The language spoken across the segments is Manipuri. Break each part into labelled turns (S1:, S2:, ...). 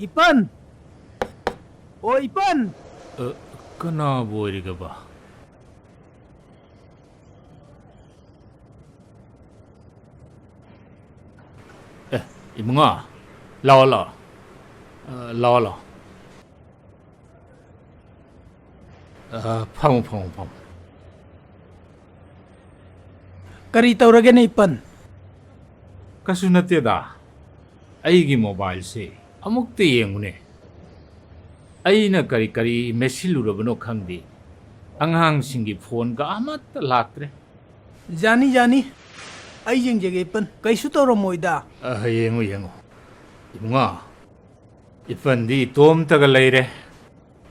S1: Ipan! O Ipan!
S2: Kana boy ka ba? Imo nga. Lao. Pang.
S1: Kari tawragan na Ipan.
S2: Kasunati da. Aigi mobile se. Amukte yengune. Aina kari mesilurabano khangdi. Anghang singi phone ka amat laktre.
S1: Jani. Ay yengjage Ipan. Kaisu tawramoida.
S2: Yengo. Imo nga. Ipan di tom taga leire.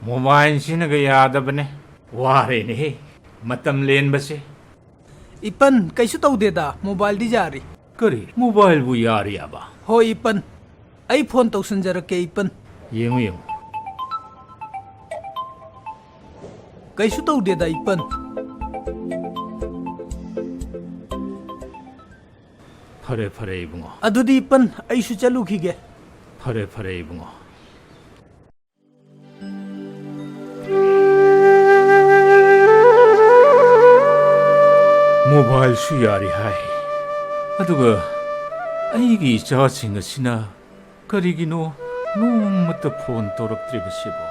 S2: Mobile sinaga yadabane. Ware ne. Matam len base.
S1: Ipan, kaisu tawdeda. Mobile di jari.
S2: Kari, mobile bu yari aba.
S1: Ho Ipan. Ay phone tawsanjarake Ipan.
S2: Yengo.
S1: Kaisu tawdeda Ipan.
S2: Pare ibungo.
S1: Adudi Ipan, aisu chalukige.
S2: Pare ibungo. Mobile su yari hai. Aduga aigi ichasinga sina karigino noongmata phone tawraktribasibo.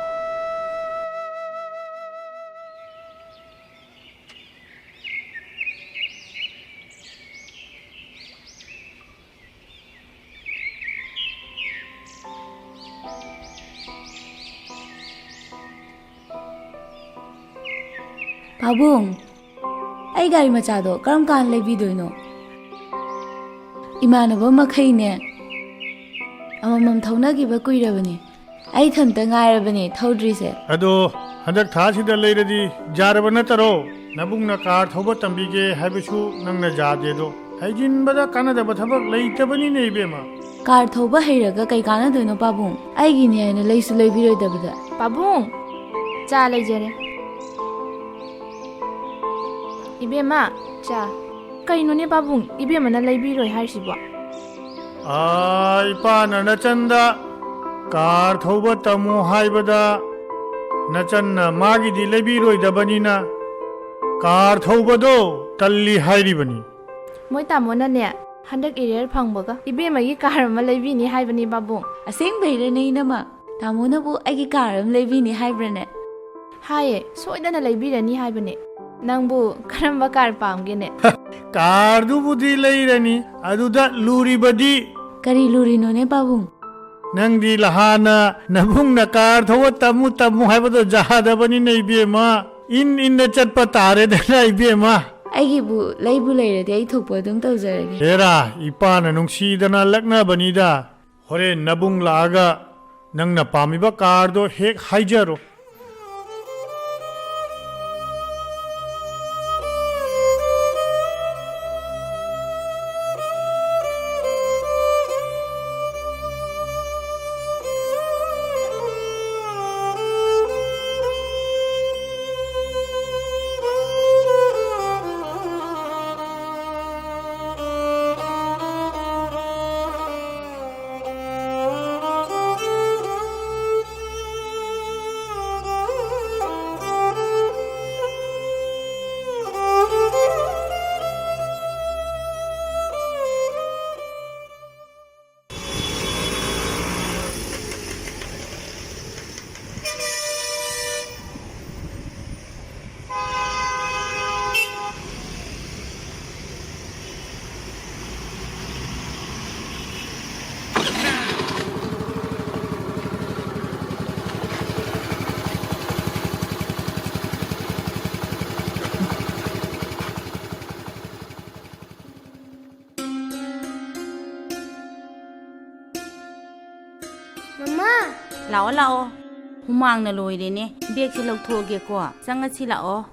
S3: Pabung, ay gari machado karam kan lebidoino. Imanaba makhaine. Amamam thaunagiba kuirabani. Ay thanta ngairabani thaudrise.
S4: Ado handak thasida leiradi jaraba nataro. Nabungna car thoba tambige habisu nangna jadedo. Haijinbada kanadaba thabak leitabani ne ibema.
S3: Car thoba heiraga kai kanadoino Pabung. Ay gini ayna leisu leibiroidabada.
S5: Pabung, cha leijare. Ibema, cha. Kainone Pabung, ibema na leibiroi haisibo.
S4: Ay pana nachanda car thoba tamu haibada nachanna magidi leibiroidabanina car thobado talli hairibani.
S5: Moi tamona ne handak area phangbaga ibema gi car ma leibini haibani Pabung.
S3: Aseng beirane inama. Tamona bu ay karam lebini haibrane.
S5: Haye, soidana leibirani haibani. Nangbu karamba car pamgene.
S4: Car du budi leirani aduda luri badi.
S3: Kari luri no ne Pabung.
S4: Nangdi lahana nabung na car thoba tamu haibado jahada bani ne ibema. In na chatpa tare dana ibema.
S3: ꯑꯩꯒꯤꯕꯨ ꯂꯩꯕꯨ ꯂꯩꯔꯗꯤ ꯑꯩ ꯊꯣꯛꯄ ꯑꯗꯨꯝ ꯇꯧꯖꯔꯒꯦ
S4: ꯍꯦꯔꯥ ꯏꯄꯥꯅ ꯅꯨꯡꯁꯤꯗꯅ ꯂꯛꯅꯕꯅꯤꯗ ꯍꯣꯔꯦꯟ ꯅꯕꯨꯡ ꯂꯥꯛꯑꯒ ꯅꯪꯅ ꯄꯥꯝꯃꯤꯕ ꯀꯥꯔꯗꯣ ꯍꯦꯛ ꯍꯥꯏꯖꯔꯣ
S6: Mama!
S3: ꯂꯥꯛꯑꯣ ꯂꯥꯛꯑꯣ ꯍꯨꯃꯥꯡꯅ ꯂꯣꯏꯔꯦꯅꯦ ꯕꯦꯒꯁꯦ ꯂꯧꯊꯣꯛꯑꯒꯦꯀꯣ ꯆꯪꯉꯁꯤ ꯂꯥꯛꯑꯣ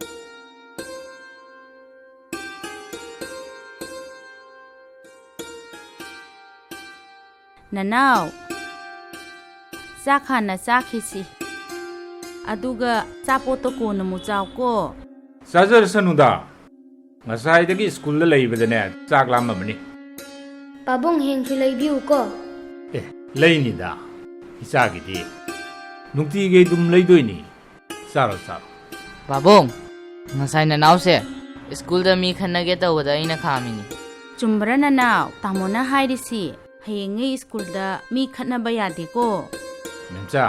S3: ꯅꯅꯥꯎ ꯆꯥꯛ ꯍꯥꯟꯅ ꯆꯥꯈꯤꯁꯤ ꯑꯗꯨꯒ ꯆꯥꯄꯣꯠꯇꯣ ꯀꯣꯟꯅ ꯑꯃꯨꯛ ꯆꯥꯎꯀꯣ
S2: ꯆꯥꯖꯔꯁꯅꯨꯗ ꯉꯁꯥꯏꯗꯒꯤ ꯁ꯭ꯀꯨꯜꯗ ꯂꯩꯕꯗꯅꯦ ꯆꯥꯛ ꯂꯥꯝꯃꯕꯅꯤ
S6: Pabong hengsu laibiu ko.
S2: ꯂꯩꯅꯤꯗ ꯏꯆꯥꯒꯤꯗꯤ ꯅꯨꯡꯇꯤꯒꯤ ꯑꯗꯨꯝ ꯂꯩꯗꯣꯏꯅꯤ ꯆꯥꯔꯣ ꯆꯥꯔꯣ
S7: ꯄꯥꯕꯨꯡ ꯉꯁꯥꯏ ꯅꯅꯥꯎꯁꯦ ꯁ꯭ꯀꯨꯜꯗ ꯃꯤ ꯈꯟꯅꯒꯦ ꯇꯧꯕꯗ ꯑꯩꯅ ꯈꯥꯝꯃꯤꯅꯤ
S3: ꯆꯨꯝꯕ꯭ꯔꯥ ꯅꯅꯥꯎ ꯇꯥꯃꯣꯅ ꯍꯥꯏꯔꯤꯁꯤ ꯍꯌꯦꯡꯉꯩ ꯁ꯭ꯀꯨꯜꯗ ꯃꯤ ꯈꯠꯅꯕ ꯌꯥꯗꯦꯀꯣ
S2: ꯃꯦꯝꯆꯥ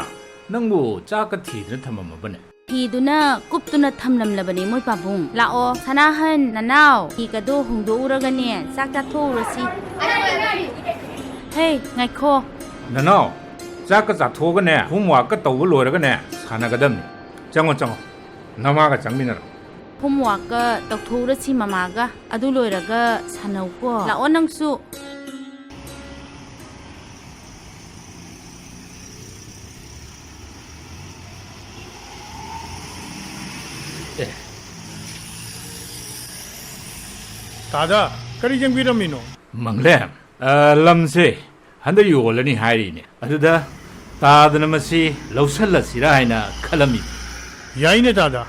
S2: ꯅꯪꯕꯨ ꯆꯥꯛꯀ ꯊꯤꯗꯨꯅ ꯊꯝꯃꯝꯃꯕꯅꯦ
S3: ꯐꯤꯗꯨꯅ ꯀꯨꯞꯇꯨꯅ ꯊꯝꯂꯝꯂꯕꯅꯤ ꯃꯣꯏ ꯄꯥꯕꯨꯡ ꯂꯥꯛꯑꯣ ꯁꯅꯥꯍꯟ ꯅꯅꯥꯎ ꯐꯤꯒꯗꯣ ꯍꯣꯡꯗꯣꯛꯎꯔꯒꯅꯦ ꯆꯥꯛ ꯆꯥꯊꯣꯛꯎꯔꯁꯤ ꯍꯦ ꯉꯥꯏꯈꯣ
S2: ꯅꯅꯥꯎ ꯆꯥꯛꯀ ꯆꯥꯊꯣꯛꯑꯒꯅꯦ ꯍꯣꯝꯋꯥꯔꯛꯀ ꯇꯧꯕ ꯂꯣꯏꯔꯒꯅꯦ ꯁꯥꯟꯅꯒꯗꯕꯅꯤ ꯆꯪꯉꯣ ꯆꯪꯉꯣ ꯅꯃꯥꯒ ꯆꯪꯃꯤꯟꯅꯔꯣ
S3: ꯍꯣꯝꯋꯥꯔꯛꯀ ꯇꯧꯊꯣꯛꯎꯔꯁꯤ ꯃꯃꯥꯒ ꯑꯗꯨ ꯂꯣꯏꯔꯒ ꯁꯥꯟꯅꯧꯀꯣ ꯂꯥꯛꯑꯣ ꯅꯪꯁꯨ
S4: ꯇꯥꯗ ꯀꯔꯤ ꯌꯦꯡꯕꯤꯔꯝꯃꯤꯅꯣ
S2: ꯃꯪꯂꯦꯝ ꯂꯝꯁꯦ ꯍꯟꯗꯛ ꯌꯣꯜꯂꯅꯤ ꯍꯥꯏꯔꯤꯅꯦ ꯑꯗꯨꯗ ꯇꯥꯗꯅ ꯃꯁꯤ ꯂꯧꯁꯜꯂꯁꯤꯔꯥ ꯍꯥꯏꯅ ꯈꯜꯂꯝꯃꯤ
S4: ꯌꯥꯏꯅꯦ ꯇꯥꯗ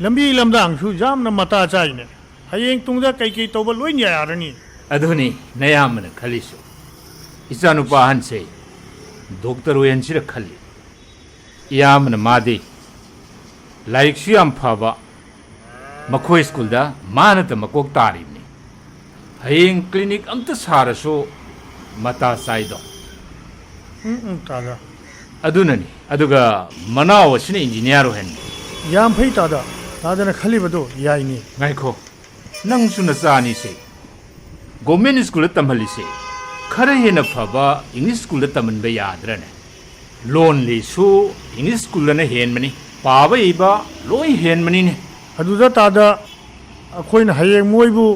S4: ꯂꯝꯕꯤ ꯂꯝꯗꯥꯡꯁꯨ ꯌꯥꯝꯅ ꯃꯇꯥ ꯆꯥꯏꯅꯦ ꯍꯌꯦꯡ ꯇꯨꯡꯗ ꯀꯩꯀꯩ ꯇꯧꯕ ꯂꯣꯏꯅ ꯌꯥꯔꯅꯤ
S2: ꯑꯗꯨꯅꯤ ꯅꯌꯥꯝꯕꯅ ꯈꯜꯂꯤꯁꯨ ꯏꯆꯥꯅꯨꯄꯥ ꯑꯍꯟꯁꯦ ꯗꯣꯛꯇꯔ ꯑꯣꯏꯍꯟꯁꯤꯔ ꯈꯜꯂꯤ ꯏꯌꯥꯝꯕꯅ ꯃꯥꯗꯤ ꯂꯥꯏꯔꯤꯛꯁꯨ ꯌꯥꯝ ꯐꯕ ꯃꯈꯣꯏ ꯁ꯭ꯀꯨꯜꯗ ꯃꯥꯅꯇ ꯃꯀꯣꯛ ꯇꯥꯔꯤꯕꯅꯤ ꯍꯌꯦꯡ ꯀ꯭ꯂꯤꯅꯤꯛ ꯑꯝꯇ ꯁꯥꯔꯁꯨ ꯃꯇꯥ ꯆꯥꯏꯗꯣ
S4: ꯇꯥꯗ
S2: ꯑꯗꯨꯅꯅꯤ ꯑꯗꯨꯒ ꯃꯅꯥꯎ ꯑꯁꯤꯅ ꯏꯟꯖꯤꯅꯤꯌꯥꯔ ꯑꯣꯏꯍꯟꯕ
S4: ꯌꯥꯝ ꯐꯩ ꯇꯥꯗ ꯇꯥꯗꯅ ꯈꯜꯂꯤꯕꯗꯣ ꯌꯥꯏꯅꯤ
S2: ꯉꯥꯏꯈꯣ ꯅꯪꯁꯨ ꯅꯆꯥꯅꯤꯁꯦ ꯒꯣꯔꯃꯦꯟ ꯁ꯭ꯀꯨꯜꯗ ꯇꯝꯍꯜꯂꯤꯁꯦ ꯈꯔ ꯍꯦꯟꯅ ꯐꯕ ꯏꯪꯂꯤꯁ ꯁ꯭ꯀꯨꯜꯗ ꯇꯝꯍꯟꯕ ꯌꯥꯗ꯭ꯔꯅꯦ ꯂꯣꯟꯂꯤꯁꯨ ꯏꯪꯂꯤꯁ ꯁ꯭ꯀꯨꯜꯗꯅ ꯍꯦꯟꯕꯅꯤ ꯄꯥꯕ ꯏꯕ ꯂꯣꯏ ꯍꯦꯟꯕꯅꯤꯅꯦ
S4: ꯑꯗꯨꯗ ꯇꯥꯗ ꯑꯩꯈꯣꯏꯅ ꯍꯌꯦꯡ ꯃꯣꯏꯕꯨ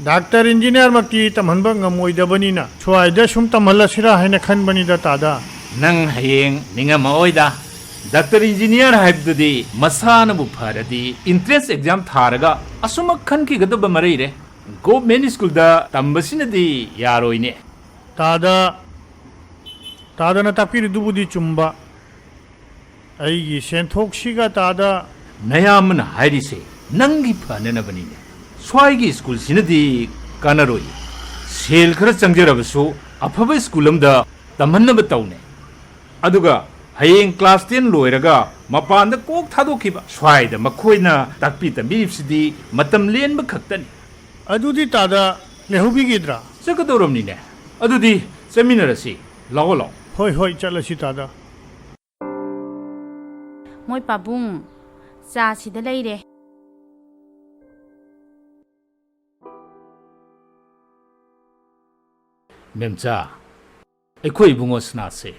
S4: ꯗꯥꯛꯇꯔ ꯏꯟꯖꯤꯅꯤꯌꯥꯔꯃꯛꯇꯤ ꯇꯝꯍꯟꯕ ꯉꯝꯃꯣꯏꯗꯕꯅꯤꯅ ꯁ꯭ꯋꯥꯏꯗ ꯁꯨꯝ ꯇꯝꯍꯜꯂꯁꯤꯔꯥ ꯍꯥꯏꯅ ꯈꯟꯕꯅꯤꯗ ꯇꯥꯗ
S2: ꯅꯪ ꯍꯌꯦꯡ ꯅꯤꯡꯉꯝꯃꯛꯑꯣꯏꯗ ꯗꯥꯛꯇꯔ ꯏꯟꯖꯤꯅꯤꯌꯥꯔ ꯍꯥꯏꯕꯗꯨꯗꯤ ꯃꯁꯥꯅꯕꯨ ꯐꯔꯗꯤ ꯏꯟꯇ꯭ꯔꯦꯟꯁ ꯑꯦꯛꯖꯥꯝ ꯊꯥꯔꯒ ꯑꯁꯨꯃꯛ ꯈꯟꯈꯤꯒꯗꯕ ꯃꯔꯩꯔꯦ ꯒꯣꯔꯃꯦꯟ ꯁ꯭ꯀꯨꯜꯗ ꯇꯝꯕꯁꯤꯅꯗꯤ ꯌꯥꯔꯣꯏꯅꯦ
S4: ꯇꯥꯗꯅ ꯇꯥꯛꯄꯤꯔꯤꯗꯨꯕꯨꯗꯤ ꯆꯨꯝꯕ ꯑꯩꯒꯤ ꯁꯦꯟꯊꯣꯛꯁꯤꯒ ꯇꯥꯗ
S2: ꯅꯌꯥꯝꯕꯅ ꯍꯥꯏꯔꯤꯁꯦ ꯅꯪꯒꯤ ꯐꯅꯅꯕꯅꯤꯅꯦ ꯁ꯭ꯋꯥꯏꯒꯤ ꯁ꯭ꯀꯨꯜꯁꯤꯅꯗꯤ ꯀꯥꯟꯅꯔꯣꯏ ꯁꯦꯜ ꯈꯔ ꯆꯪꯖꯔꯕꯁꯨ ꯑꯐꯕ ꯁ꯭ꯀꯨꯜ ꯑꯃꯗ ꯇꯝꯍꯟꯅꯕ ꯇꯧꯅꯦ ꯑꯗꯨꯒ ꯍꯌꯦꯡ ꯀ꯭ꯂꯥꯁ 10 ꯂꯣꯏꯔꯒ ꯃꯄꯥꯟꯗ ꯀꯣꯛ ꯊꯥꯗꯣꯛꯈꯤꯕ ꯁ꯭ꯋꯥꯏꯗ ꯃꯈꯣꯏꯅ ꯇꯥꯛꯄꯤ ꯇꯝꯕꯤꯔꯤꯕꯁꯤꯗꯤ ꯃꯇꯝ ꯂꯦꯟꯕ ꯈꯛꯇꯅꯤ
S4: ꯑꯗꯨꯗꯤ ꯇꯥꯗ ꯂꯩꯍꯧꯕꯤꯒꯗ꯭ꯔꯥ
S2: ꯆꯠꯀꯗꯧꯔꯕꯅꯤꯅꯦ ꯑꯗꯨꯗꯤ ꯆꯠꯃꯤꯟꯅꯔꯁꯤ ꯂꯥꯛꯑꯣ ꯂꯥꯛꯑꯣ
S4: ꯍꯣꯏ ꯍꯣꯏ ꯆꯠꯂꯁꯤ ꯇꯥꯗ
S3: ꯃꯣꯏ ꯄꯥꯕꯨꯡ ꯆꯥ ꯁꯤꯗ ꯂꯩꯔꯦ
S2: ꯃꯦꯝꯆꯥ ꯑꯩꯈꯣꯏ ꯏꯕꯨꯡꯉꯣ ꯁꯅꯥꯁꯦ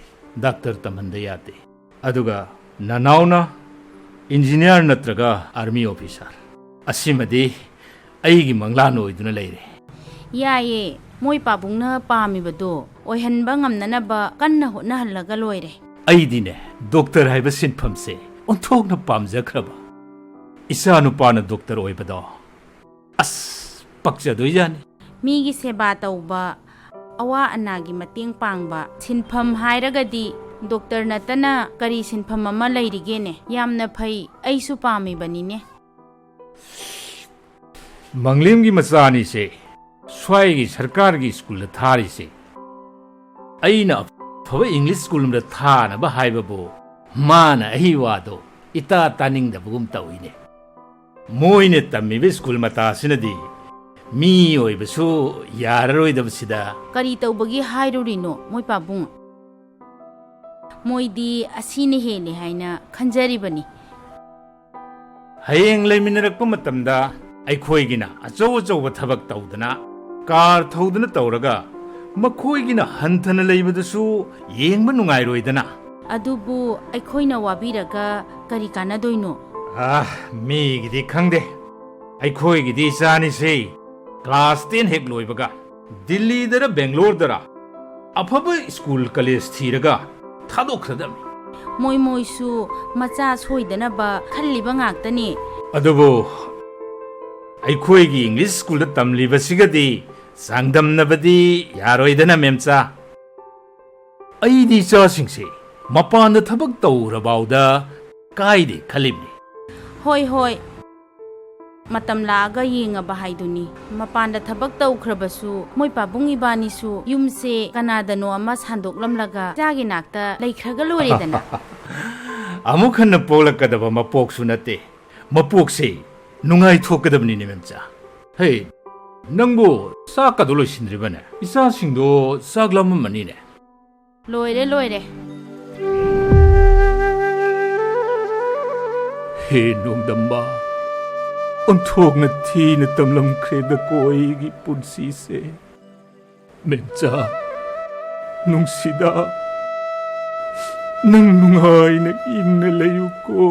S2: ꯗꯥꯛꯇꯔ ꯇꯝꯍꯟꯗ ꯌꯥꯗꯦ ꯑꯗꯨꯒ ꯅꯅꯥꯎꯅ ꯏꯟꯖꯤꯅꯤꯌꯥꯔ ꯅꯠꯇ꯭ꯔꯒ ꯑꯥꯔꯃꯤ ꯑꯣꯐꯤꯁꯥꯔ ꯑꯁꯤꯃꯗꯤ ꯑꯩꯒꯤ ꯃꯪꯂꯥꯟ ꯑꯣꯏꯗꯨꯅ ꯂꯩꯔꯦ
S3: ꯌꯥꯏꯌꯦ ꯃꯣꯏ ꯄꯥꯕꯨꯡꯅ ꯄꯥꯝꯃꯤꯕꯗꯣ ꯑꯣꯏꯍꯟꯕ ꯉꯝꯅꯅꯕ ꯀꯟꯅ ꯍꯣꯠꯅꯍꯜꯂꯒ ꯂꯣꯏꯔꯦ
S2: ꯑꯩꯗꯤꯅꯦ ꯗꯣꯛꯇꯔ ꯍꯥꯏꯕ ꯁꯤꯟꯐꯝꯁꯦ ꯑꯣꯟꯊꯣꯛꯅ ꯄꯥꯝꯖꯈ꯭ꯔꯕ ꯏꯆꯥ ꯅꯨꯄꯥꯅ ꯗꯣꯛꯇꯔ ꯑꯣꯏꯕꯗꯣ ꯑꯁ ꯄꯛꯆꯗꯣꯏꯖꯥꯅꯤ
S3: ꯃꯤꯒꯤ ꯁꯦꯕꯥ ꯇꯧꯕ ꯑꯋꯥ ꯑꯅꯥꯒꯤ ꯃꯇꯦꯡ ꯄꯥꯡꯕ ꯁꯤꯟꯐꯝ ꯍꯥꯏꯔꯒꯗꯤ ꯗꯣꯛꯇꯔ ꯅꯠꯇꯅ ꯀꯔꯤ ꯁꯤꯟꯐꯝ ꯑꯃ ꯂꯩꯔꯤꯒꯦꯅꯦ ꯌꯥꯝꯅ ꯐꯩ ꯑꯩꯁꯨ ꯄꯥꯝꯃꯤꯕꯅꯤꯅꯦ
S2: ꯃꯪꯂꯦꯝꯒꯤ ꯃꯆꯥꯅꯤꯁꯦ ꯁ꯭ꯋꯥꯏꯒꯤ ꯁꯔꯀꯥꯔꯒꯤ ꯁ꯭ꯀꯨꯜꯗ ꯊꯥꯔꯤꯁꯦ ꯑꯩꯅ ꯑꯐꯕ ꯏꯪꯂꯤꯁ ꯁ꯭ꯀꯨꯜ ꯑꯃꯗ ꯊꯥꯅꯕ ꯍꯥꯏꯕꯕꯨ ꯃꯥꯅ ꯑꯩ ꯋꯥꯗꯣ ꯏꯇꯥ ꯇꯥꯅꯤꯡꯗꯕꯒꯨꯝ ꯇꯧꯏꯅꯦ ꯃꯣꯏꯅ ꯇꯝꯃꯤꯕ ꯁ꯭ꯀꯨꯜ ꯃꯇꯥꯁꯤꯅꯗꯤ ꯃꯤ ꯑꯣꯏꯕꯁꯨ ꯌꯥꯔꯔꯣꯏꯗꯕꯁꯤꯗ
S3: ꯀꯔꯤ ꯇꯧꯕꯒꯤ ꯍꯥꯏꯔꯨꯔꯤꯅꯣ ꯃꯣꯏ ꯄꯥꯕꯨꯡ ꯃꯣꯏꯗꯤ ꯑꯁꯤꯅ ꯍꯦꯜꯂꯦ ꯍꯥꯏꯅ ꯈꯟꯖꯔꯤꯕꯅꯤ
S2: ꯍꯌꯦꯡ ꯂꯩꯃꯤꯟꯅꯔꯛꯄ ꯃꯇꯝꯗ ꯑꯩꯈꯣꯏꯒꯤꯅ ꯑꯆꯧ ꯑꯆꯧꯕ ꯊꯕꯛ ꯇꯧꯗꯅ ꯀꯥꯔ ꯊꯧꯗꯨꯅ ꯇꯧꯔꯒ ꯃꯈꯣꯏꯒꯤ나 ꯍꯟꯊꯅ ꯂꯩꯕꯗꯨꯁꯨ ꯌꯦꯡꯕ ꯅꯨꯡꯉꯥꯏꯔꯣꯏꯗꯅ
S3: ꯑꯗꯨꯕꯨ ꯑꯩꯈꯣꯏꯅ ꯋꯥꯕꯤꯔꯒ ꯀꯔꯤ ꯀꯥꯟꯅꯗꯣꯏꯅꯣ
S2: ꯃꯤꯒꯤꯗꯤ ꯈꯪꯗꯦ ꯑꯩꯈꯣꯏꯒꯤꯗꯤ ꯏꯆꯥꯅꯤꯁꯦ ꯀ꯭ꯂꯥꯁ 10 ꯍꯦꯛ ꯂꯣꯏꯕꯒ ꯗꯤꯜꯂꯤꯗꯔ ꯕꯦꯡꯒ꯭ꯂꯣꯔꯗꯔ ꯑꯐꯕ ꯁ꯭ꯀꯨꯜ ꯀꯣꯂꯦꯖ ꯊꯤꯔꯒ ꯊꯥꯗꯣꯛꯈ꯭ꯔꯗꯕꯅꯤ
S3: ꯃꯣꯏꯁꯨ ꯃꯆꯥ ꯁꯣꯏꯗꯅꯕ ꯈꯜꯂꯤꯕ ꯉꯥꯛꯇꯅꯤ
S2: ꯑꯗꯨꯕꯨ ꯑꯩꯈꯣꯏꯒꯤ ꯏꯪꯂꯤꯁ ꯁ꯭ꯀꯨꯜꯗ ꯇꯝꯂꯤꯕꯁꯤꯒꯗꯤ ꯆꯥꯡꯗꯝꯅꯕꯗꯤ ꯌꯥꯔꯣꯏꯗꯅ ꯃꯦꯝꯆꯥ ꯑꯩꯗꯤ ꯏꯆꯥꯁꯤꯡꯁꯦ ꯃꯄꯥꯟꯗ ꯊꯕꯛ ꯇꯧꯔꯕꯥꯎꯗ ꯀꯥꯏꯗꯦ ꯈꯜꯂꯤꯕꯅꯤ ꯍꯣꯏ
S3: ꯃꯇꯝ ꯂꯥꯛꯑꯒ ꯌꯦꯡꯉꯕ ꯍꯥꯏꯗꯨꯅꯤ ꯃꯄꯥꯟꯗ ꯊꯕꯛ ꯇꯧꯈ꯭ꯔꯕꯁꯨ ꯃꯣꯏ ꯄꯥꯕꯨꯡ ꯏꯕꯥꯅꯤꯁꯨ ꯌꯨꯝꯁꯦ ꯀꯅꯥꯗꯅꯣ ꯑꯃ ꯁꯥꯟꯗꯣꯛꯂꯝꯂꯒ ꯏꯆꯥꯒꯤ ꯅꯥꯛꯇ ꯂꯩꯈ꯭ꯔꯒ ꯂꯣꯏꯔꯦꯗꯅ
S2: ꯑꯃꯨꯛ ꯍꯟꯅ ꯄꯣꯛꯂꯛꯀꯗꯕ ꯃꯄꯣꯛꯁꯨ ꯅꯠꯇꯦ ꯃꯄꯣꯛꯁꯦ ꯅꯨꯡꯉꯥꯏꯊꯣꯛꯀꯗꯕꯅꯤꯅꯦ ꯃꯦꯝꯆꯥ ꯍꯦ ꯅꯪꯕꯨ ꯆꯥꯛꯀꯗꯣ ꯂꯣꯏꯁꯤꯟꯗ꯭ꯔꯤꯕꯅꯦ ꯏꯆꯥꯁꯤꯡꯗꯣ ꯆꯥꯛ ꯂꯥꯝꯃꯝꯃꯅꯤꯅꯦ
S3: ꯂꯣꯏꯔꯦ
S2: ꯍꯦ ꯅꯣꯡꯗꯝꯕ ꯑꯣꯟꯊꯣꯛꯅ ꯊꯤꯅ ꯇꯝꯂꯝꯈ꯭ꯔꯦꯗꯀꯣ ꯑꯩꯒꯤ ꯄꯨꯟꯁꯤꯁꯦ ꯃꯦꯝꯆꯥ ꯅꯨꯡꯁꯤꯗ ꯅꯪ ꯅꯨꯡꯉꯥꯏꯅ ꯏꯪꯅ ꯂꯩꯌꯨꯀꯣ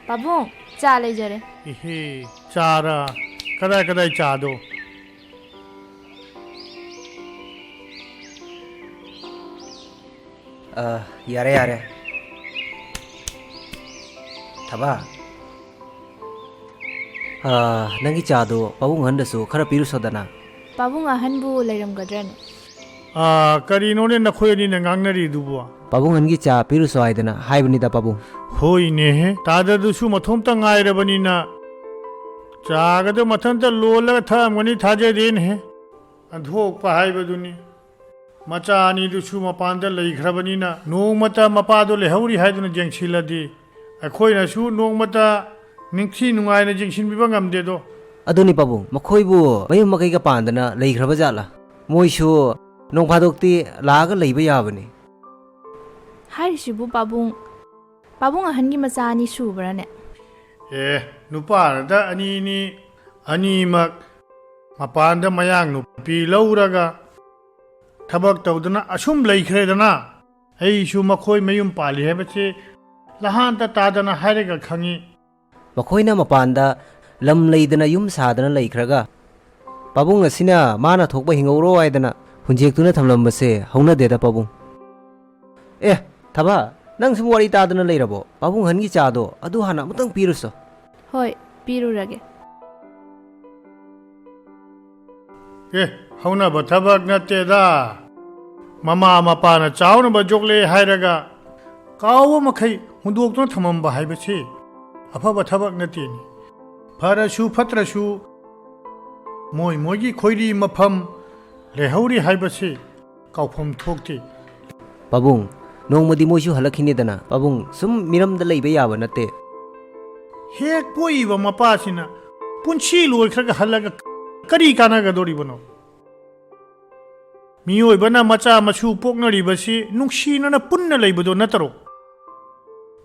S5: ꯄꯥꯕꯨꯡ ꯆꯥ ꯂꯩꯖꯔꯦ
S4: इहे चारा कदाई कदाई चादो
S8: यारे थबा नंगी चादो पाबुंग हंदसु खरा पिरुसोदना
S5: ꯄꯥꯕꯨꯡ ꯑꯍꯟꯕꯨ ꯂꯩꯔꯝꯒꯗ꯭ꯔꯅꯦ
S4: करीनोने नखोयनी नंगांगनरी दुबुआ
S8: पाबुंग हनगी चा पिरुसो आइदना हाइबनिदा पाबुंग
S4: होइने हे ताददुसु मथोमता गायरबनिना चागदो मथंता लोलगा थामगनी थाजेदेन हे अधोकपा हाइबदुनी मचानी दुसु मपांदा लैख्रबनिना नोंगमता मपादो लेहौरी हाइदुना जेंगसिलदि अखोइनासु नोंगमता निंगसी नुंगाइना जेंगसिनबिबा ngamdedo
S8: अदुनी पाबुंग मखोइबु मयुम मकैगा पांदना लैख्रबा जाला मोइसु नोंफादोक्ति लागा लैबा याबनी
S5: ꯍꯥꯏꯔꯤꯁꯤꯕꯨ ꯄꯥꯕꯨꯡ ꯑꯍꯟꯒꯤ ꯃꯆꯥ ꯑꯅꯤ ꯁꯨꯕ꯭ꯔꯅꯦ
S4: नुपादा अनीनी अनीमक मपानदा मयांग नुपी लौरगा थबक तौदना असुम लैख्रेदना अईसु मखोय मयुम पाली हेबसे लहानता तादना हायरेगा खंगी
S8: मखोइना मपानदा लम लैदना युम सादना लैख्रगा पाबुंग असिना माना थोकबा हिंगौरो आइदना हुंजेक्तुना थमलमबसे हौनादेदा पाबुंग थबा नंग सुम वारी तादना लैरबो पाबुंग हनगी चादो अदु हाना मुतंग पिरुसो
S5: ꯍꯣꯏ ꯄꯤꯔꯨꯔꯒꯦ
S4: हौनबा थबक नतेदा ममा मपाना चावनबा जोगले हायरगा काव मखै हुंदोक्तुना थममबा हायबसे अफबा थबक नतेनी फरसु फत्रसु मोइगी खोइरी मफम लेहौरी हायबसे कावफम थोक्ते
S8: पाबुंग नोंमदी मोइसु हलखिनीदना पाबुंग सुम मिरमदा लैबा याबा नते
S4: हेक पोइबा मपासिना पुंसी लोइख्रगा हलगा करी कानागदोरिबनो मियोइबना मचा मसु पोक्नरिबसी नुंसीनना पुन्ना लैबदो नतरो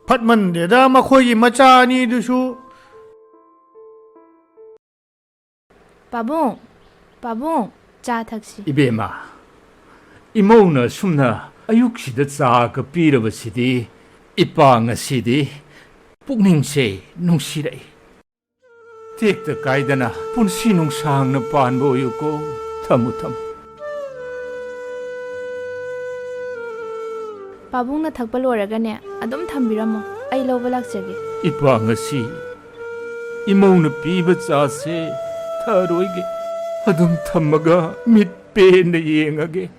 S4: ꯐꯠꯃꯟꯗꯦꯗ ꯃꯈꯣꯏꯒꯤ ꯃꯆꯥ ꯑꯅꯤꯗꯨꯁꯨ
S5: ꯄꯥꯕꯨꯡ ꯄꯥꯕꯨꯡ ꯆꯥ ꯊꯛꯁꯤ
S2: 이베마 이모나 숨나 아육시다 자가 삐러버시디 이빵아시디 북닝세 농시레 틱더 가이드나 분시 농상나 반보유고 타무탐
S5: ꯄꯥꯕꯨꯡꯅ ꯊꯛꯄ ꯂꯣꯏꯔꯒꯅꯦ ꯑꯗꯨꯝ ꯊꯝꯕꯤꯔꯝꯃꯣ ꯑꯩ ꯂꯧꯕ ꯂꯥꯛꯆꯒꯦ
S2: 이빵아시 이모나 삐버 자세 타로이게 아둠 탐마가 밑배에 예행하게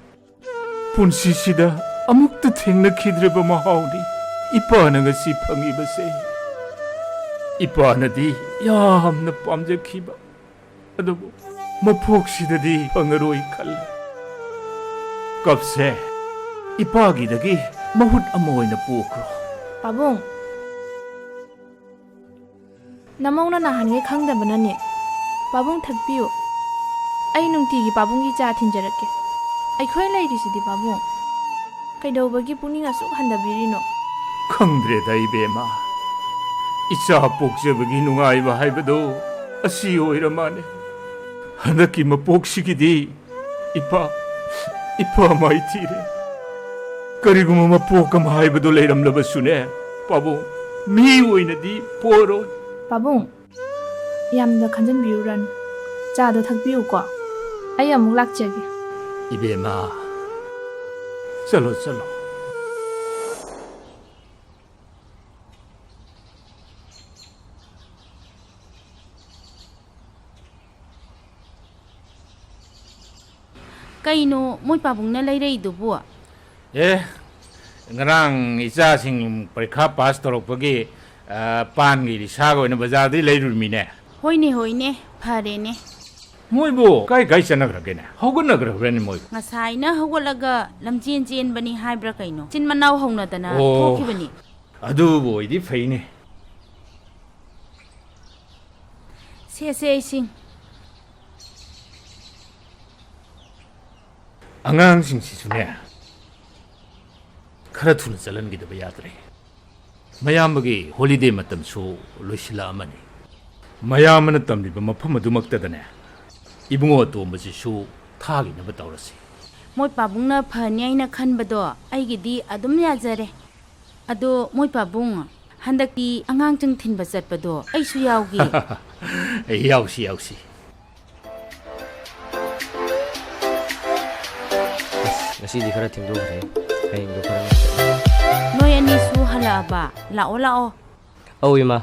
S2: 분시시다 아묵도 탱락히드려봐 마하오리 이빠는 것이 펑이버세 이빠나디 야함나 빰적히바 아두고 머폭시다디 펑으로이 칼레 껍세 이빠기다기 마훗 아모이나 뿌크로
S5: ꯄꯥꯕꯨꯡ ꯅꯃꯧꯅ ꯅꯍꯥꯟꯒꯩ ꯈꯪꯗꯕꯅꯅꯦ ꯄꯥꯕꯨꯡ ꯊꯛꯄꯤꯌꯨ ꯑꯩ ꯅꯨꯡꯇꯤꯒꯤ ꯄꯥꯕꯨꯡꯒꯤ ꯆꯥ ꯊꯤꯟꯖꯔꯛꯀꯦ ꯑꯩꯈꯣꯏ ꯂꯩꯔꯤꯁꯤꯗꯤ ꯄꯥꯕꯨꯡ ꯀꯩꯗꯧꯕꯒꯤ ꯄꯨꯛꯅꯤꯡ ꯑꯁꯨꯛ ꯍꯟꯊꯕꯤꯔꯤꯅꯣ
S2: ꯈꯪꯗ꯭ꯔꯦꯗ ꯏꯕꯦꯝꯃ ꯏꯆꯥ ꯄꯣꯛꯆꯕꯒꯤ ꯅꯨꯡꯉꯥꯏꯕ ꯍꯥꯏꯕꯗꯣ ꯑꯁꯤ ꯑꯣꯏꯔ ꯃꯥꯅꯦ ꯍꯟꯗꯛꯀꯤ ꯃꯄꯣꯛꯁꯤꯒꯤꯗꯤ ꯏꯄꯥ ꯃꯥꯏꯊꯤꯔꯦ ꯀꯔꯤꯒꯨꯝꯕ ꯃꯄꯣꯛ ꯑꯃ ꯍꯥꯏꯕꯗꯣ ꯂꯩꯔꯝꯂꯕꯁꯨꯅꯦ ꯄꯥꯕꯨꯡ ꯃꯤ ꯑꯣꯏꯅꯗꯤ ꯄꯣꯔꯣꯏ
S5: ꯄꯥꯕꯨꯡ ꯌꯥꯝꯅ ꯈꯟꯖꯟꯕꯤꯔꯨꯔꯅꯨ ꯆꯥꯗꯣ ꯊꯛꯄꯤꯌꯨꯀꯣ ꯑꯩ ꯑꯃꯨꯛ ꯂꯥꯛꯆꯒꯦ
S2: 이베마 ꯆꯠꯂꯣ ꯆꯠꯂꯣ
S3: ꯀꯩꯅꯣ ꯃꯣꯏ ꯄꯥꯕꯨꯡꯅ ꯂꯩꯔꯛꯏꯗꯨꯕꯨ
S2: ngarang ichasing parikha pass torokpagi pangi risaga oina bazar dai leirurmine
S3: ꯍꯣꯏꯅꯦ ꯍꯣꯏꯅꯦ ꯐꯔꯦꯅꯦ
S2: moibo kai kai chanagragene hoganagrabene moi
S3: ꯉꯁꯥꯏꯅ ꯍꯧꯒꯠꯂꯒ ꯂꯝꯖꯦꯟ ꯆꯦꯟꯕꯅꯤ ꯍꯥꯏꯕ꯭ꯔꯥ ꯀꯩꯅꯣ ꯆꯤꯟ ꯃꯅꯥꯎ ꯍꯧꯅꯗꯅ
S2: ꯑꯣ.
S3: ꯊꯣꯛꯈꯤꯕꯅꯤ
S2: adubo idi feine
S3: ꯁꯦꯁꯦ ꯏꯁꯤꯡ
S2: angangsingsisune khara thuna chalangidaba yadre mayambagi holiday matamsu loisila amani mayamana tamliba mafam adumaktadane ibungo tombasisu thaginaba tawrasi
S3: ꯃꯣꯏ ꯄꯥꯕꯨꯡꯅ ꯐꯅꯤ ꯑꯩꯅ ꯈꯟꯕꯗꯣ ꯑꯩꯒꯤꯗꯤ ꯑꯗꯨꯝ ꯌꯥꯖꯔꯦ ꯑꯗꯣ ꯃꯣꯏ ꯄꯥꯕꯨꯡ ꯍꯟꯗꯛꯇꯤ ꯑꯉꯥꯡꯆꯪ ꯊꯤꯟꯕ ꯆꯠꯄꯗꯣ ꯑꯩꯁꯨ ꯌꯥꯎꯒꯦ
S2: yausi
S8: ngasidi khara thingdokre hayingdo khara
S3: ꯅꯣꯏ ꯑꯅꯤꯁꯨ ꯍꯜꯂꯛꯑꯕ ꯂꯥꯛꯑꯣ ꯂꯥꯛꯑꯣ
S8: au ima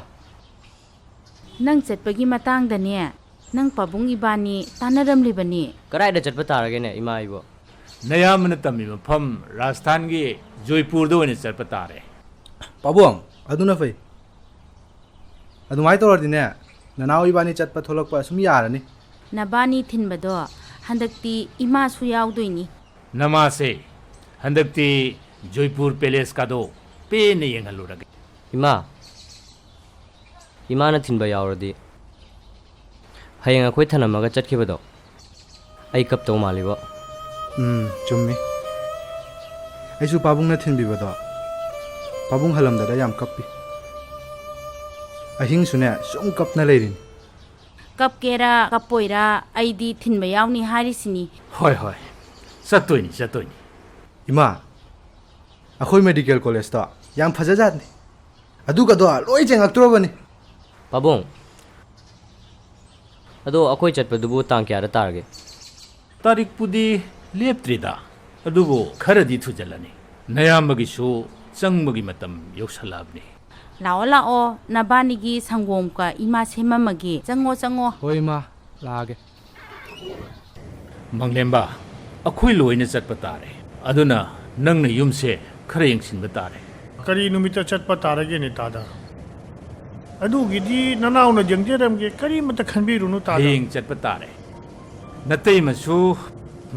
S3: ꯅꯪ ꯆꯠꯄꯒꯤ ꯃꯇꯥꯡꯗꯅꯦ ꯅꯪ ꯄꯥꯕꯨꯡ ꯏꯕꯥꯅꯤ ꯇꯥꯟꯅꯔꯝꯂꯤꯕꯅꯤ
S8: karaida chatpa taragene ima ibo
S2: nayamana tammi mafam rajasthan gi joypur do ne charpa tare
S1: ꯄꯥꯕꯨꯡ ꯑꯗꯨꯅ ꯐꯩ ꯑꯗꯨꯃꯥꯏꯅ ꯇꯧꯔꯗꯤꯅꯦ ꯅꯅꯥꯎ ꯏꯕꯥꯅꯤ ꯆꯠꯄ ꯊꯣꯛꯂꯛꯄ ꯑꯁꯨꯝ ꯌꯥꯔꯅꯤ
S3: ꯅꯕꯥꯅꯤ ꯊꯤꯟꯕꯗꯣ ꯍꯟꯗꯛꯇꯤ ꯏꯃꯥꯁꯨ ꯌꯥꯎꯗꯣꯏꯅꯤ
S2: namase handakti joypur palace kado pe ne yengalurage
S8: ima imana thinba yauradi hayeng akhoi thanamaga chatkibado ai kap to malibo
S1: ꯆꯨꯝꯃꯤ ꯑꯩꯁꯨ ꯄꯥꯕꯨꯡꯅ ꯊꯤꯟꯕꯤꯕꯗꯣ ꯄꯥꯕꯨꯡ ꯍꯜꯂꯝꯗꯥꯏꯗ ꯌꯥꯝ ꯀꯞꯄꯤ ꯑꯍꯤꯡꯁꯨꯅꯦ ꯁꯨꯝ ꯀꯞꯅ ꯂꯩꯔꯤꯅꯤ
S3: ꯀꯞꯀꯦꯔꯥ ꯀꯞꯄꯣꯏꯔꯥ ꯑꯩꯗꯤ ꯊꯤꯟꯕ ꯌꯥꯎꯅꯤ ꯍꯥꯏꯔꯤꯁꯤꯅꯤ
S2: hoy hoy chatoini
S1: ꯏꯃꯥ ꯑꯩꯈꯣꯏ ꯃꯦꯗꯤꯀꯦꯜ ꯀꯣꯂꯦꯖꯇꯣ ꯌꯥꯝ ꯐꯖꯖꯥꯠꯅꯤ ꯑꯗꯨꯒꯗꯣ ꯂꯣꯏ ꯆꯦꯡꯉꯛꯇ꯭ꯔꯕꯅꯤ
S8: pabong ado akhoi chatpadubu tang kya ra tarage
S2: tarik pudi leptrida adubo kharadi thujalani nayambagi su changmagi matam yausalabni
S3: ꯂꯥꯛꯑꯣ ꯂꯥꯛꯑꯣ ꯅꯕꯥꯅꯤꯒꯤ ꯁꯪꯒꯣꯝꯒ ꯏꯃꯥ ꯁꯦꯝꯃꯝꯃꯒꯦ ꯆꯪꯉꯣ ꯆꯪꯉꯣ
S1: ꯍꯣꯏ ꯏꯃꯥ ꯂꯥꯛꯑꯒꯦ
S2: manglemba akhoi loina chatpa tare aduna nangna yumse khara yengsinba tare
S4: ꯀꯔꯤ ꯅꯨꯃꯤꯠꯇ ꯆꯠꯄ ꯇꯥꯔꯒꯦꯅꯦ ꯇꯥꯗ ꯑꯗꯨꯒꯤꯗꯤ ꯅꯅꯥꯎꯅ ꯌꯦꯡꯖꯔꯝꯒꯦ ꯀꯔꯤꯃꯇ ꯈꯟꯕꯤꯔꯨꯅꯨ ꯇꯥꯗ
S2: heng chatpa tare natai masu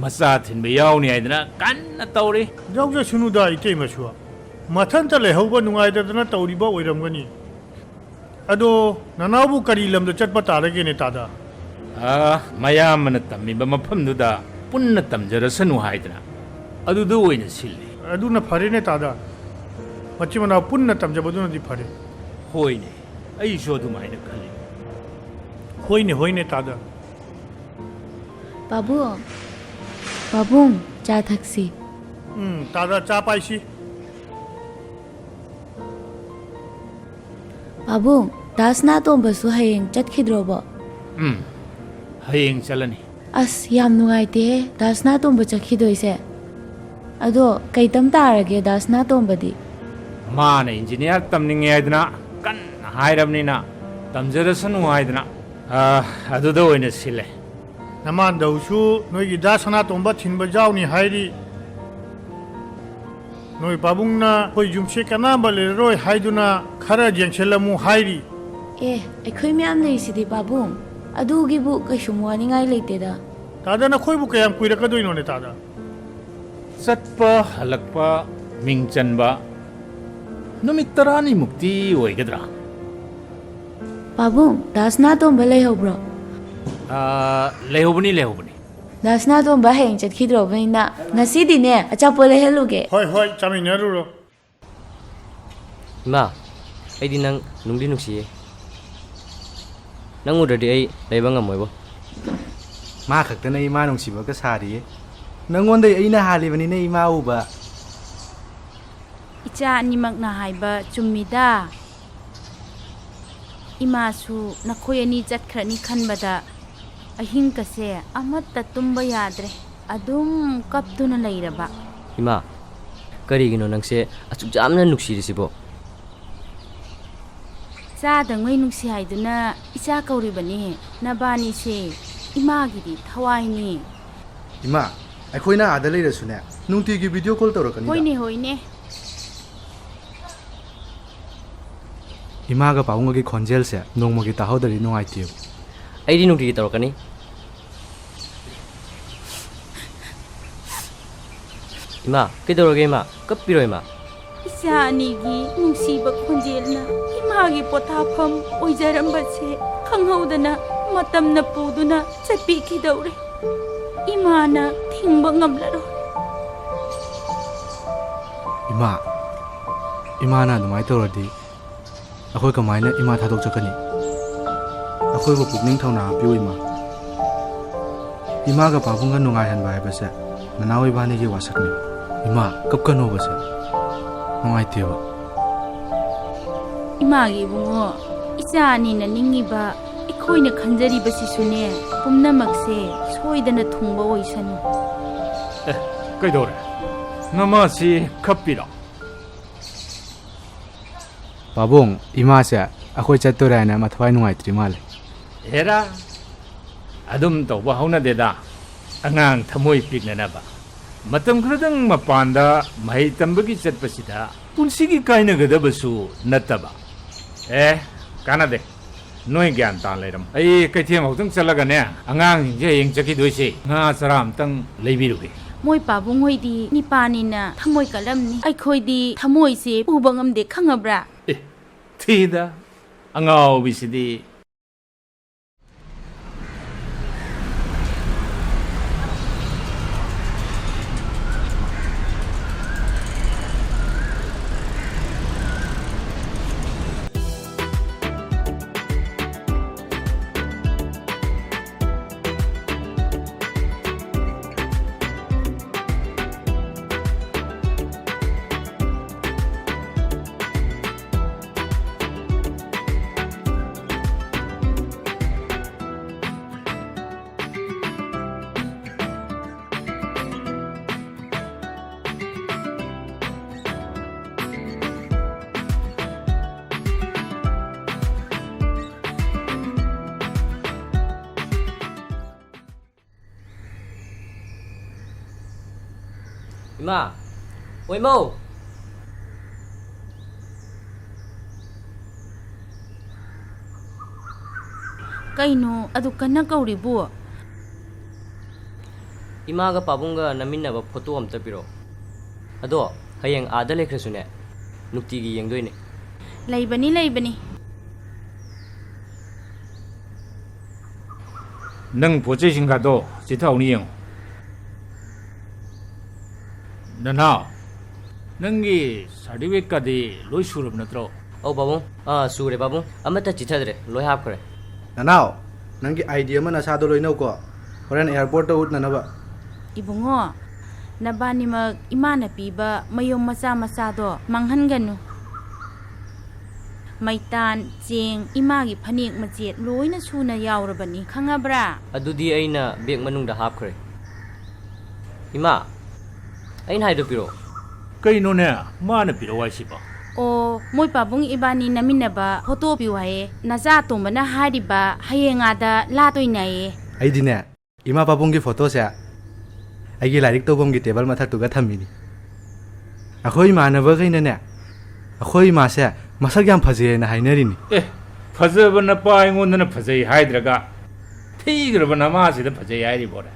S2: macha thinba yauni aidana kanna tawri
S4: ꯌꯥꯎꯖꯁꯅꯨꯗ ꯏꯇꯩꯃꯁꯨ ꯃꯊꯟꯇ ꯂꯩꯍꯧꯕ ꯅꯨꯡꯉꯥꯏꯇꯗꯅ ꯇꯧꯔꯤꯕ ꯑꯣꯏꯔꯝꯒꯅꯤ ꯑꯗꯣ ꯅꯅꯥꯎꯕꯨ ꯀꯔꯤ ꯂꯝꯗ ꯆꯠꯄ ꯇꯥꯔꯒꯦꯅꯦ ꯇꯥꯗ
S2: mayamana tammiba mafamduda punna tamjarasanu haidana adudu oina silli
S4: ꯑꯗꯨꯅ ꯐꯔꯦꯅꯦ ꯇꯥꯗ ꯃꯆꯤꯟ ꯃꯅꯥꯎ ꯄꯨꯟꯅ ꯇꯝꯖꯕꯗꯨꯅꯗꯤ ꯐꯔꯦ
S2: ꯍꯣꯏꯅꯦ ꯑꯩꯁꯨ ꯑꯗꯨꯃꯥꯏꯅ ꯈꯜꯂꯤ
S4: ꯍꯣꯏꯅꯦ ꯇꯥꯗ
S6: ꯄꯥꯕꯨꯡ ꯄꯥꯕꯨꯡ ꯆꯥ ꯊꯛꯁꯤ
S4: ꯇꯥꯗ ꯆꯥ ꯄꯥꯏꯁꯤ
S6: ꯄꯥꯕꯨꯡ ꯗꯥꯁꯅꯥ ꯇꯣꯝꯕꯁꯨ ꯍꯌꯦꯡ ꯆꯠꯈꯤꯗ꯭ꯔꯣꯕꯣ
S2: ꯍꯌꯦꯡ ꯆꯠꯂꯅꯤ
S6: ꯑꯁ ꯌꯥꯝ ꯅꯨꯡꯉꯥꯏꯇꯦꯍꯦ ꯗꯥꯁꯅꯥ ꯇꯣꯝꯕ ꯆꯠꯈꯤꯗꯣꯏꯁꯦ ꯑꯗꯣ ꯀꯩ ꯇꯝ ꯇꯥꯔꯒꯦ ꯗꯥꯁꯅꯥ ꯇꯣꯝꯕꯗꯤ
S2: ꯃꯥꯅ ꯏꯟꯖꯤꯅꯤꯌꯥꯔ ꯇꯝꯅꯤꯡꯉꯦ ꯍꯥꯏꯗꯅ ꯀꯟꯅ ꯍꯥꯏꯔꯕꯅꯤꯅ ꯇꯝꯖꯔꯁꯅꯨ ꯍꯥꯏꯗꯅ ꯑꯗꯨꯗ ꯑꯣꯏꯅ ꯁꯤꯜꯂꯦ
S4: ꯅꯃꯥꯟꯗꯧꯁꯨ ꯅꯣꯏꯒꯤ ꯗꯥ ꯁꯅꯥꯇꯣꯝꯕ ꯊꯤꯟꯕ ꯌꯥꯎꯅꯤ ꯍꯥꯏꯔꯤ ꯅꯣꯏ ꯄꯥꯕꯨꯡꯅ ꯑꯩꯈꯣꯏ ꯌꯨꯝꯁꯦ ꯀꯅꯥꯕ ꯂꯩꯔꯔꯣꯏ ꯍꯥꯏꯗꯨꯅ ꯈꯔ ꯌꯦꯡꯁꯤꯜꯂꯝꯃꯨ ꯍꯥꯏꯔꯤ
S6: ꯑꯦ ꯑꯩꯈꯣꯏ ꯃꯌꯥꯝ ꯂꯩꯔꯤꯁꯤꯗꯤ ꯄꯥꯕꯨꯡ ꯑꯗꯨꯒꯤꯕꯨ ꯀꯩꯁꯨꯝ ꯋꯥꯅꯤꯡꯉꯥꯏ ꯂꯩꯇꯦꯗ
S4: ꯇꯥꯗ ꯅꯈꯣꯏꯕꯨ ꯀꯌꯥꯝ ꯀꯨꯏꯔꯛꯀꯗꯣꯏꯅꯣꯅꯦ ꯇꯥꯗ
S2: ꯆꯠꯄ ꯍꯜꯂꯛꯄ ꯃꯤꯡ ꯆꯟꯕ ꯅꯨꯃꯤꯠ 10ꯃꯨꯛꯇꯤ ꯑꯣꯏꯒꯗ꯭ꯔꯥ
S6: ꯄꯥꯕꯨꯡ ꯗꯥꯁꯅꯥ ꯇꯣꯝꯕ ꯂꯩꯍꯧꯕ꯭ꯔꯣ
S2: ꯂꯩꯍꯧꯕꯅꯤ
S6: ꯗꯥꯁꯅꯥ ꯇꯣꯝꯕ ꯍꯌꯦꯡ ꯆꯠꯈꯤꯗ꯭ꯔꯕꯅꯤ나 ꯉꯁꯤꯗꯤꯅꯦ ꯑꯆꯥꯄꯣꯠ ꯂꯩꯍꯜꯂꯨꯒꯦ
S4: ꯍꯣꯏ ꯆꯥꯃꯤꯟꯅꯔꯨꯔꯣ
S8: ꯏꯃꯥ ꯑꯩꯗꯤ ꯅꯪ ꯅꯨꯡꯗꯤ ꯅꯨꯡꯁꯤꯌꯦ ꯅꯪ ꯎꯗ꯭ꯔꯗꯤ ꯑꯩ ꯂꯩꯕ ꯉꯝꯃꯣꯏꯕꯣ
S1: ꯃꯥ ꯈꯛꯇꯅ ꯏꯃꯥ ꯅꯨꯡꯁꯤꯕꯒ ꯁꯥꯔꯤꯌꯦ ꯅꯪꯉꯣꯟꯗꯩ ꯑꯩꯅ ꯍꯥꯜꯂꯤꯕꯅꯤꯅꯦ ꯏꯃꯥ ꯎꯕ
S3: ꯏꯆꯥ ꯑꯅꯤꯃꯛꯅ ꯍꯥꯏꯕ ꯆꯨꯝꯃꯤꯗ ꯏꯃꯥꯁꯨ ꯅꯈꯣꯏ ꯑꯅꯤ ꯆꯠꯈ꯭ꯔꯅꯤ ꯈꯟꯕꯗ ꯑꯍꯤꯡꯀꯁꯦ ꯑꯃꯠꯇ ꯇꯨꯝꯕ ꯌꯥꯗ꯭ꯔꯦ ꯑꯗꯨꯝ ꯀꯞꯇꯨꯅ ꯂꯩꯔꯕ
S8: ꯏꯃꯥ ꯀꯔꯤꯒꯤꯅꯣ ꯅꯪꯁꯦ ꯑꯁꯨꯛ ꯌꯥꯝꯅ ꯅꯨꯡꯁꯤꯔꯤꯁꯤꯕꯣ
S3: ꯆꯥꯗꯉꯩ ꯅꯨꯡꯁꯤ ꯍꯥꯏꯗꯨꯅ ꯏꯆꯥ ꯀꯧꯔꯤꯕꯅꯤ ꯅꯕꯥꯅꯤꯁꯦ ꯏꯃꯥꯒꯤꯗꯤ ꯊꯋꯥꯏꯅꯤ
S1: ꯏꯃꯥ ꯑꯩꯈꯣꯏꯅ ꯑꯥꯗ ꯂꯩꯔꯁꯨꯅꯦ ꯅꯨꯡꯇꯤꯒꯤ ꯚꯤꯗꯤꯑꯣ ꯀꯣꯜ ꯇꯧꯔꯛꯀꯅꯤꯗ
S3: ꯍꯣꯏꯅꯦ
S1: ꯏꯃꯥꯒ ꯄꯥꯕꯨꯡꯒꯒꯤ ꯈꯣꯟꯖꯦꯜꯁꯦ ꯅꯣꯡꯃꯒꯤ ꯇꯥꯍꯧꯗ꯭ꯔꯗꯤ ꯅꯨꯡꯉꯥꯏꯇꯦꯕ
S8: ꯑꯩꯗꯤ ꯅꯨꯡꯇꯤꯒꯤ ꯇꯧꯔꯛꯀꯅꯤ ꯏꯃꯥ ꯀꯩꯗꯧꯔꯒꯦ ꯏꯃꯥ ꯀꯞꯄꯤꯔꯣ ꯏꯃꯥ
S3: ꯏꯆꯥ ꯑꯅꯤꯒꯤ ꯅꯨꯡꯁꯤꯕ ꯈꯣꯟꯖꯦꯜꯅ ꯏꯃꯥꯒꯤ ꯄꯣꯊꯥꯐꯝ ꯑꯣꯏꯖꯔꯝꯕꯁꯦ ꯈꯪꯍꯧꯗꯅ ꯃꯇꯝꯅ ꯄꯨꯗꯨꯅ ꯆꯠꯄꯤꯈꯤꯗꯧꯔꯦ ꯏꯃꯥꯅ ꯊꯤꯡꯕ ꯉꯝꯂꯔꯣꯏ
S1: ꯏꯃꯥꯅ ꯑꯗꯨꯃꯥꯏꯅ ꯇꯧꯔꯗꯤ ꯑꯩꯈꯣꯏ ꯀꯃꯥꯏꯅ ꯏꯃꯥ ꯊꯥꯗꯣꯛꯆꯀꯅꯤ ꯑꯩꯈꯣꯏꯕꯨ ꯄꯨꯛꯅꯤꯡ ꯊꯧꯅꯥ ꯍꯥꯞꯄꯤꯌꯨ ꯏꯃꯥꯒ ꯄꯥꯕꯨꯡꯒ ꯅꯨꯡꯉꯥꯏꯍꯟꯕ ꯍꯥꯏꯕꯁꯦ ꯅꯅꯥꯎ ꯏꯕꯥꯅꯤꯒꯤ ꯋꯥꯁꯛꯅꯤ ꯏꯃꯥ ꯀꯞꯀꯅꯣꯕꯁꯦ ꯅꯨꯡꯉꯥꯏꯇꯦꯕ
S3: ꯏꯃꯥꯒꯤ ꯏꯕꯨꯡꯉꯣ ꯏꯆꯥ ꯑꯅꯤꯅ ꯅꯤꯡꯉꯤꯕ ꯑꯩꯈꯣꯏꯅ ꯈꯟꯖꯔꯤꯕꯁꯤꯁꯨꯅꯦ ꯄꯨꯝꯅꯃꯛꯁꯦ ꯁꯣꯏꯗꯅ ꯊꯨꯡꯕ ꯑꯣꯏꯁꯅꯨ
S2: ꯀꯩꯗꯧꯔꯦ ꯅꯃꯥꯁꯤ ꯈꯞꯄꯤꯔꯣ
S1: ꯄꯥꯕꯨꯡ ꯏꯃꯥꯁꯦ ꯑꯩꯈꯣꯏ ꯆꯠꯇꯣꯔꯦ ꯍꯥꯏꯅ ꯃꯊꯋꯥꯏ ꯅꯨꯡꯉꯥꯏꯇ꯭ꯔꯤ ꯃꯥꯜꯂꯦ
S2: ꯍꯦꯔꯥ ꯑꯗꯨꯝ ꯇꯧꯕ ꯍꯧꯅꯗꯦꯗ ꯑꯉꯥꯡ ꯊꯃꯣꯏ ꯄꯤꯛꯅꯅꯕ ꯃꯇꯝ ꯈꯔꯗꯪ ꯃꯄꯥꯟꯗ ꯃꯍꯩ ꯇꯝꯕꯒꯤ ꯆꯠꯄꯁꯤꯗ ꯄꯨꯟꯁꯤꯒꯤ ꯀꯥꯏꯅꯒꯗꯕꯁꯨ ꯅꯠꯇꯕ ꯀꯥꯟꯅꯗꯦ ꯅꯣꯏ ꯒ꯭ꯌꯥꯟ ꯇꯥ ꯂꯩꯔꯝ ꯑꯩ ꯀꯩꯊꯦꯜꯐꯥꯎꯇꯪ ꯆꯠꯂꯒꯅꯦ ꯑꯉꯥꯡꯁꯤꯡꯁꯦ ꯍꯌꯦꯡ ꯆꯠꯈꯤꯗꯣꯏꯁꯦ ꯉꯥ ꯆꯔꯥ ꯑꯝꯇꯪ ꯂꯩꯕꯤꯔꯨꯒꯦ
S3: ꯃꯣꯏ ꯄꯥꯕꯨꯡ ꯍꯣꯏꯗꯤ ꯅꯤꯄꯥꯅꯤꯅ ꯊꯃꯣꯏ ꯀꯜꯂꯝꯅꯤ ꯑꯩꯈꯣꯏꯗꯤ ꯊꯃꯣꯏꯁꯦ ꯄꯨꯕ ꯉꯝꯗꯦ ꯈꯪꯉꯕ꯭ꯔꯥ
S2: ꯊꯤꯗ ꯑꯉꯥꯎꯕꯤꯁꯤꯗꯤ
S8: ꯏꯃꯥ ꯍꯣꯏꯃꯧ
S3: ꯀꯩꯅꯣ ꯑꯗꯨ ꯀꯟꯅ ꯀꯧꯔꯤꯕꯨ
S8: ꯏꯃꯥꯒ ꯄꯥꯕꯨꯡꯒ ꯅꯝꯃꯤꯟꯅꯕ ꯐꯣꯇꯣ ꯑꯝꯇ ꯄꯤꯔꯛꯑꯣ ꯑꯗꯣ ꯍꯌꯦꯡ ꯑꯥꯗ ꯂꯩꯈ꯭ꯔꯁꯨꯅꯦ ꯅꯨꯡꯇꯤꯒꯤ ꯌꯦꯡꯗꯣꯏꯅꯦ
S3: ꯂꯩꯕꯅꯤ
S2: ꯅꯪ ꯄꯣꯠꯆꯩꯁꯤꯡꯒꯗꯣ ꯆꯤꯊꯍꯧꯅꯤ ꯌꯦꯡꯉꯣ ꯅꯅꯥꯎ ꯅꯪꯒꯤ ꯁꯥꯔꯇꯤꯐꯤꯀꯦꯠꯀꯗꯤ ꯂꯣꯏ ꯁꯨꯔꯕ ꯅꯠꯇ꯭ꯔꯣ
S9: ꯑꯧ ꯄꯥꯕꯨꯡ ꯁꯨꯔꯦ ꯄꯥꯕꯨꯡ ꯑꯃꯠꯇ ꯆꯤꯊꯗ꯭ꯔꯦ ꯂꯣꯏ ꯍꯥꯞꯈ꯭ꯔꯦ
S1: ꯅꯅꯥꯎ ꯅꯪꯒꯤ ID ꯑꯃ ꯅꯁꯥꯗꯣ ꯂꯣꯏꯅꯧꯀꯣ ꯍꯣꯔꯦꯟ ꯑꯦꯌꯥꯔꯄꯣꯔꯠꯇ ꯎꯠꯅꯅꯕ
S3: Ibungo, nabanimak imana piba mayong macha-machado manghanganu. Maitan, Jeng, imagi panik majet loina suna yaurabani khangabra.
S9: ꯑꯗꯨꯗꯤ ꯑꯩꯅ ꯕꯦꯛ ꯃꯅꯨꯡꯗ ꯍꯥꯞꯈ꯭ꯔꯦ ꯏꯃꯥ ꯑꯩꯅ ꯍꯥꯏꯗꯣ ꯄꯤꯔꯣ
S2: ꯀꯩꯅꯣꯅꯦ ꯃꯥꯅ ꯄꯤꯔꯛꯑꯣ ꯍꯥꯏꯁꯤꯕꯣ
S3: O moi pabung ibani naminaba photo piu haye naja tombana hariba hayengada latoinaye.
S1: ꯑꯩꯗꯤꯅꯦ ꯏꯃꯥ ꯄꯥꯕꯨꯡꯒꯤ ꯐꯣꯇꯣꯁꯦ ꯑꯩꯒꯤ ꯂꯥꯏꯔꯤꯛ ꯇꯧꯐꯝꯒꯤ ꯇꯦꯕꯜ ꯃꯊꯛꯇꯨꯒ ꯊꯝꯃꯤꯅꯤ ꯑꯩꯈꯣꯏ ꯏꯃꯥꯟꯅꯕꯈꯩꯅꯅꯦ ꯑꯩꯈꯣꯏ ꯏꯃꯥꯁꯦ ꯃꯁꯛ ꯌꯥꯝ ꯐꯖꯩꯅ ꯍꯥꯏꯅꯔꯤꯅꯤ
S2: ꯐꯖꯕ ꯅꯄꯥ ꯑꯩꯉꯣꯟꯗꯅ ꯐꯖꯩ ꯍꯥꯏꯗ꯭ꯔꯒ ꯊꯤꯈ꯭ꯔꯕ ꯅꯃꯥꯁꯤꯗ ꯐꯖꯩ ꯍꯥꯏꯔꯤꯕꯣꯔꯦ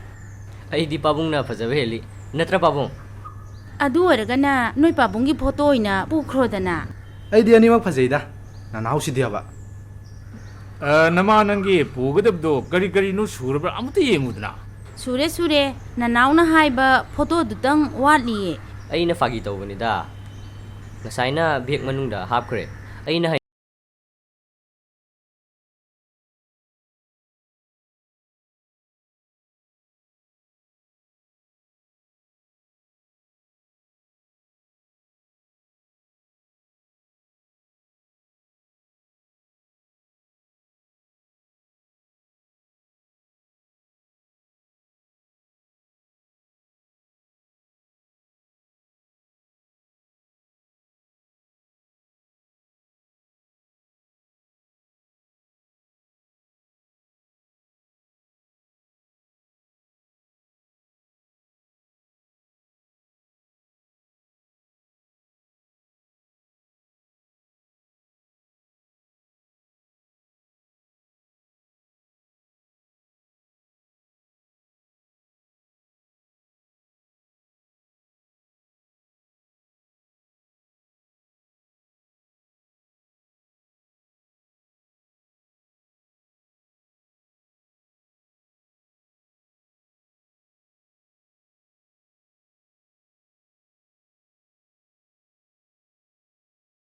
S9: ꯑꯩꯗꯤ ꯄꯥꯕꯨꯡꯅ ꯐꯖꯕ ꯍꯦꯜꯂꯤ ꯅꯠꯇ꯭ꯔ ꯄꯥꯕꯨꯡ
S3: Adu aragana noi pabungi photo ina pukrodana.
S1: ꯑꯩꯗꯤ ꯑꯅꯤꯃꯛ ꯐꯖꯩꯗ ꯅꯅꯥꯎꯁꯤꯗꯤ ꯍꯥꯏꯕ
S2: ꯅꯃꯥ ꯅꯪꯒꯤ ꯄꯨꯒꯗꯕꯗꯣ ꯀꯔꯤ ꯀꯔꯤꯅꯣ ꯁꯨꯔꯕ꯭ꯔꯥ ꯑꯃꯇ ꯌꯦꯡꯉꯨꯗꯅ
S3: Sure nanauna haiba photo dutang watliye.
S9: ꯑꯩꯅ ꯐꯥꯒꯤ ꯇꯧꯕꯅꯤꯗ ꯉꯁꯥꯏꯅ ꯕꯦꯛ ꯃꯅꯨꯡꯗ ꯍꯥꯞꯈ꯭ꯔꯦ ꯑꯩꯅ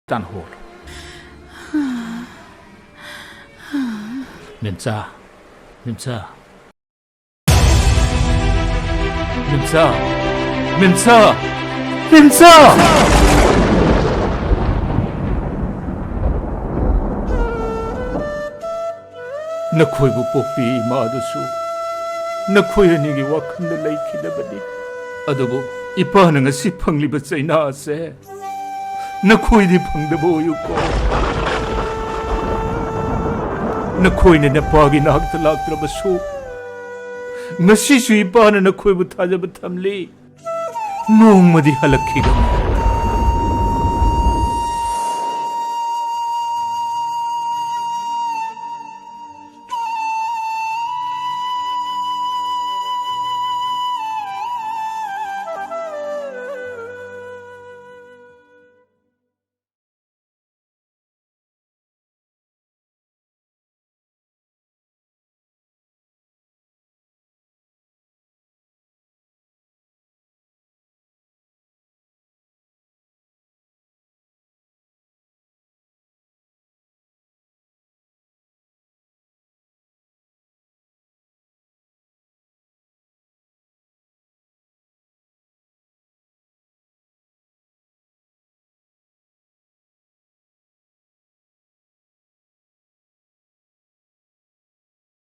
S2: Tanhol. Minsa. Minsa. Minsa. Minsa. Minsa. Nakoibu pokpi imadusu. Nakoy anigi wakhanda laikhidabani. Adubu ipana ngasi phangliba chaina ase. Nakoydi phangdabo yuko nakoyne napagi nakta laktrabasu ngasi su ipana nakoybu thajaba thamli Nongmadi Hallakhini